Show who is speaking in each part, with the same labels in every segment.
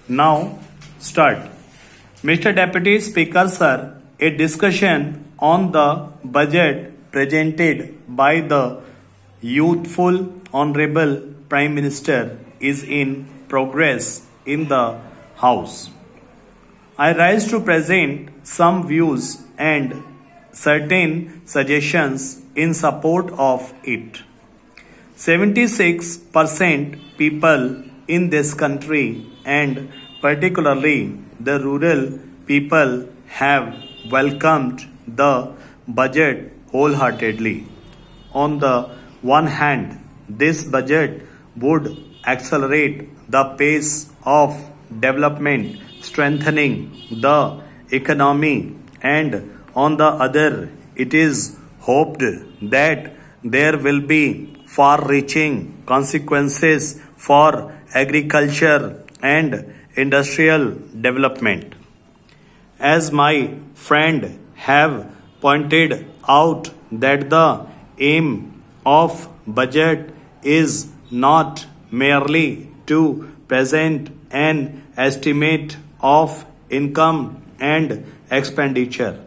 Speaker 1: Now, start. Mr. Deputy Speaker, sir, a discussion on the budget presented by the youthful Honorable Prime Minister is in progress in the House. I rise to present some views and certain suggestions in support of it. 76% people in this country, and particularly the rural people, have welcomed the budget wholeheartedly. On the one hand, this budget would accelerate the pace of development, strengthening the economy, and on the other, it is hoped that there will be far-reaching consequences for agriculture and industrial development. As my friend have pointed out that the aim of budget is not merely to present an estimate of income and expenditure.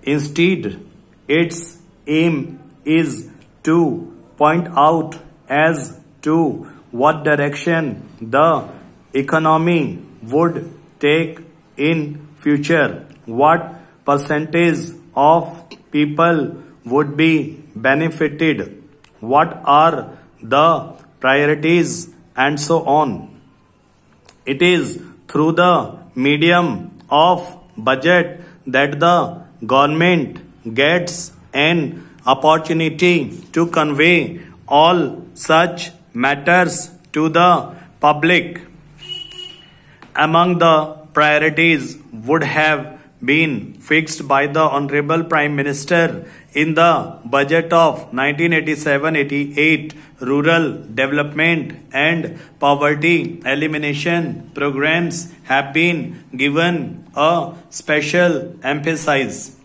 Speaker 1: Instead, its aim is to point out as to what direction the economy would take in future, what percentage of people would be benefited, what are the priorities, and so on. It is through the medium of budget that the government gets an opportunity to convey all such matters to the public. Among the priorities would have been fixed by the Honorable Prime Minister in the budget of 1987-88, rural development and poverty elimination programs have been given a special emphasis.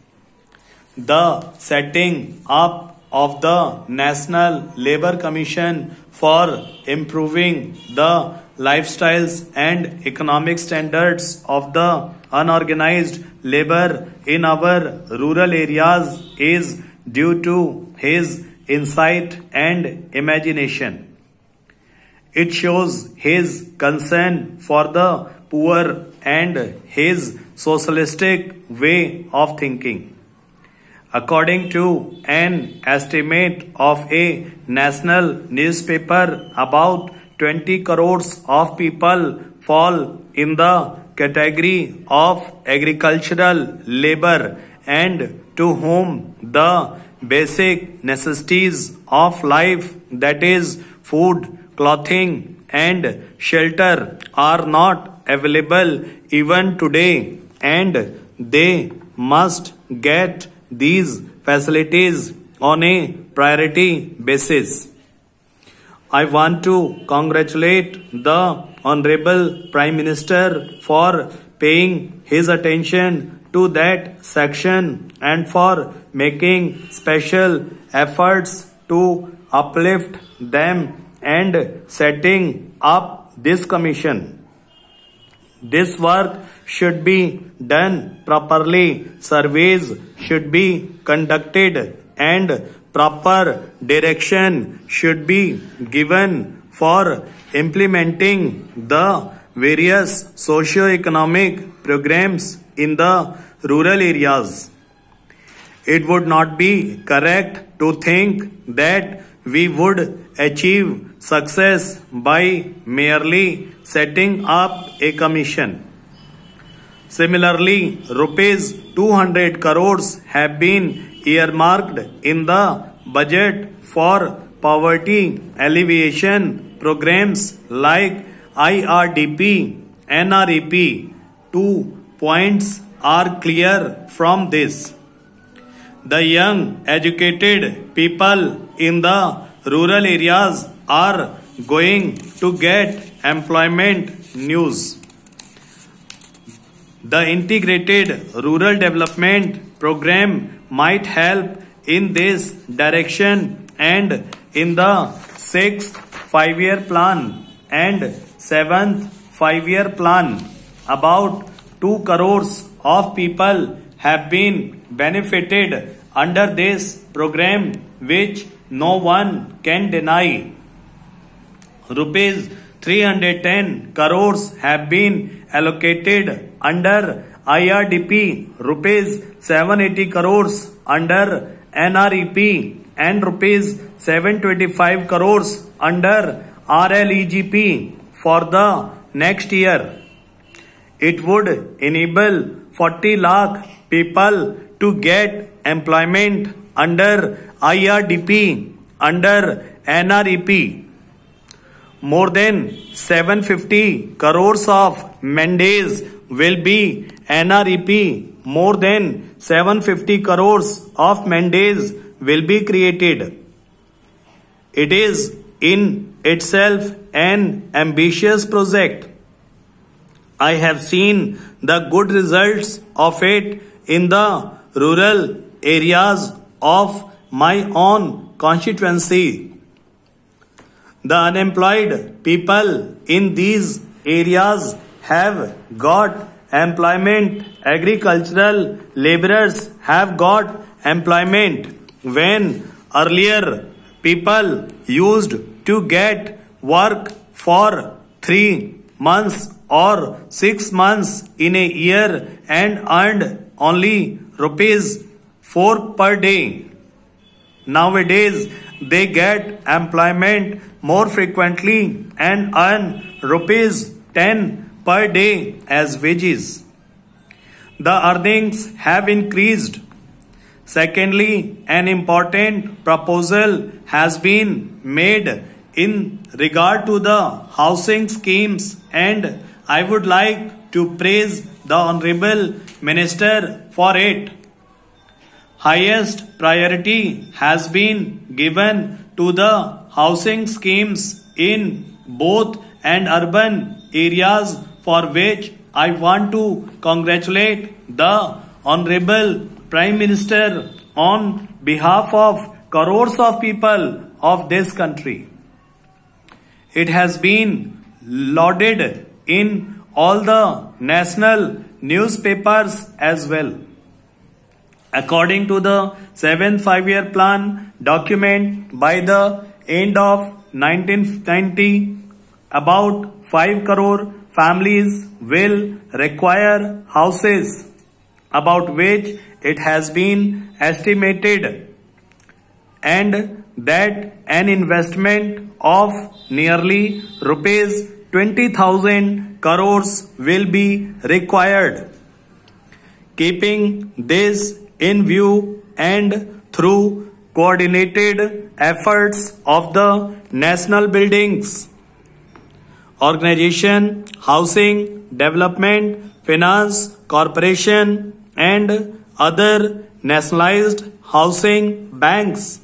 Speaker 1: The setting up of the National Labour Commission for improving the lifestyles and economic standards of the unorganized labor in our rural areas is due to his insight and imagination. It shows his concern for the poor and his socialistic way of thinking. According to an estimate of a national newspaper, about 20 crores of people fall in the category of agricultural labor and to whom the basic necessities of life, that is food, clothing and shelter, are not available even today, and they must get these facilities on a priority basis. I want to congratulate the Honorable Prime Minister for paying his attention to that section and for making special efforts to uplift them and setting up this commission. This work should be done properly, surveys should be conducted, and proper direction should be given for implementing the various socio-economic programs in the rural areas. It would not be correct to think that we would achieve success by merely setting up a commission. Similarly, rupees 200 crores have been earmarked in the budget for poverty alleviation programs like IRDP, NREP. 2 points are clear from this. The young educated people in the rural areas are going to get employment news. The integrated rural development program might help in this direction, and in the 6th 5-year plan and 7th 5-year plan, about 2 crores of people have been benefited under this program, which no one can deny. Rupees 310 crores have been allocated under IRDP, rupees 780 crores under NREP, and rupees 725 crores under RLEGP for the next year. It would enable 40 lakh people to get employment under IRDP, under NREP. More than 750 crores of mandates will be NREP. More than 750 crores of mandates will be created. It is in itself an ambitious project. I have seen the good results of it in the rural areas of my own constituency. The unemployed people in these areas have got employment. Agricultural laborers have got employment. When earlier people used to get work for 3 months or 6 months in a year and earned only rupees 4 per day. Nowadays, they get employment more frequently and earn rupees 10 per day as wages. The earnings have increased. Secondly, an important proposal has been made in regard to the housing schemes, and I would like to praise the Honorable Minister for it. Highest priority has been given to the housing schemes in both and urban areas, for which I want to congratulate the Honorable Prime Minister on behalf of crores of people of this country. It has been lauded in all the national newspapers as well. According to the 7th 5-year plan document, by the end of 1990, about 5 crore families will require houses, about which it has been estimated, and that an investment of nearly rupees 20,000 crores will be required. Keeping this in view and through coordinated efforts of the National Buildings Organization, Housing Development Finance Corporation, and other nationalized housing banks,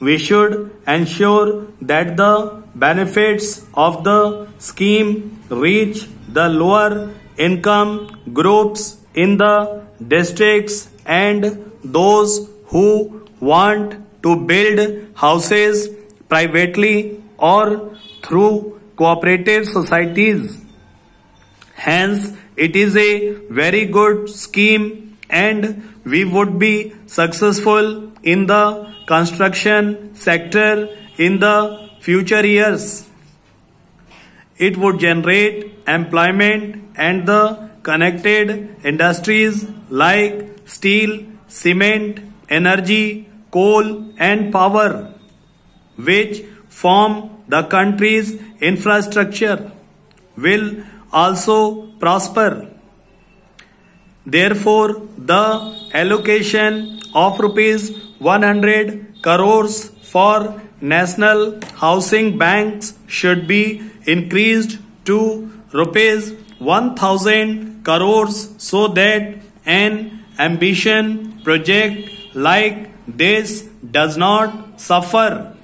Speaker 1: we should ensure that the benefits of the scheme reach the lower income groups in the districts and those who want to build houses privately or through cooperative societies. Hence, it is a very good scheme, and we would be successful in the construction sector in the future years. It would generate employment and the connected industries like steel, cement, energy, coal and power, which form the country's infrastructure, will also prosper. Therefore, the allocation of rupees 100 crores for national housing banks should be increased to rupees 1,000 crores so that an ambition project like this does not suffer.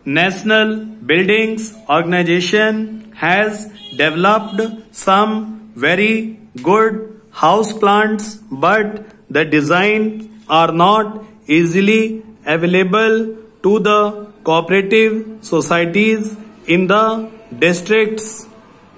Speaker 1: National Buildings Organization has developed some very good house plans, but the designs are not easily available to the cooperative societies in the districts.